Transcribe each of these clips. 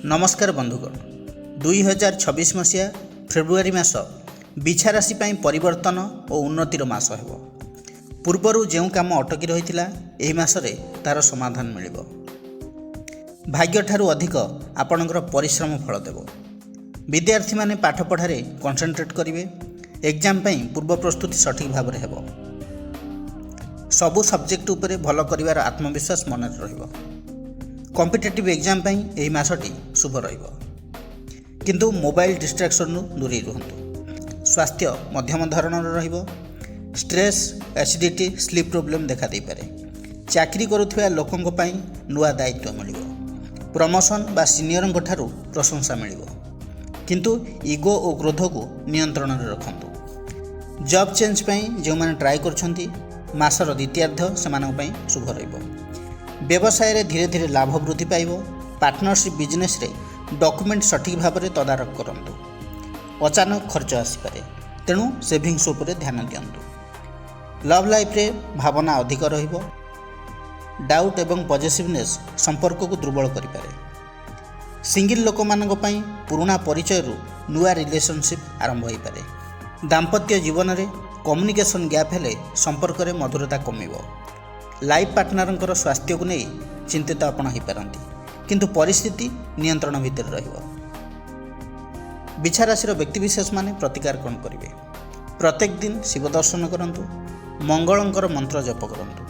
नमस्कार बंधुगण 2026 मसीहा फेब्रुआरी मास बिछा राशि परिवर्तन और उन्नतिर मास हेबो। पूर्वर जो काम अटकी रही एही मासरे तार समाधान मिलिबो। भाग्य ठारू अधिक आपणकर परिश्रम फल देव। विद्यार्थी माने पाठ पढ़ारे कंसंट्रेट करिवे। एग्जाम पई पूर्व प्रस्तुति सठिक भाव में हेबो। सबु सब्जेक्ट उपरे भल करिवार आत्मविश्वास मन रहिबो। कॉम्पिटिटिव एग्जाम पई एही मासटी शुभ रहिबो। किंतु मोबाइल डिस्ट्रैक्शन दूरी रुहंतु। स्वास्थ्य मध्यम धरणर रहिबो। स्ट्रेस एसिडिटी स्लीप प्रॉब्लम देखा दे पारे। चाकरी करुथिबा लोकंक पई नुआ दायित्व मिलिबो। प्रमोशन बा सीनियरंक ठारू प्रशंसा मिलिबो। किंतु ईगो और क्रोध को नियंत्रण में रखंतु। जॉब चेंज पई जो माने ट्राई करछंती मासर द्वितीयार्ध सेमानक पई शुभ रहिबो। व्यवसाय रे धीरे धीरे लाभ वृद्धि पाइबो। पार्टनरशिप बिजनेस रे डॉक्यूमेंट सठिक भाव में तदारक करंतु। अचानक खर्च आसीपारे तेणु सेविंग्स उपरे ध्यान दियंतु। लव लाइफ रे भावना अधिक रहिबो। डाउट एवं पॉजिटिवनेस संपर्क को दुर्बल करि पारे। सिंगल लोक मानक पई पुराना परिचय रु नुआ रिलेशनशिप आरंभ होई पारे। दाम्पत्य जीवन रे कम्युनिकेशन गैप हेले संपर्क रे मधुरता कमिबो। लाइफ पार्टनरंकर स्वास्थ्य को नहीं चिंतित आपण हो पारती किंतु परिस्थिति नियंत्रण भितर रहिबो। बिछा राशि व्यक्तिविशेष माने प्रतिकार कौन करेंगे। प्रत्येक दिन शिव दर्शन करंतु। मंगलंकर मंत्र जप करंतु।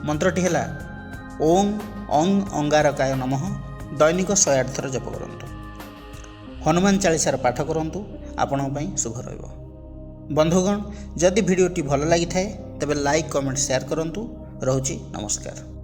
मंत्रटी है ओं अंग अंगारकाय नमः। दैनिक 108 थर जप करंतु। हनुमान चालीसार पाठ करंतु। आपण पई शुभ रहिबो। बंधुगण जदि भिडियोटी भल लगी थाए तेबे लाइक कमेंट शेयर करंतु। रहुची नमस्कार।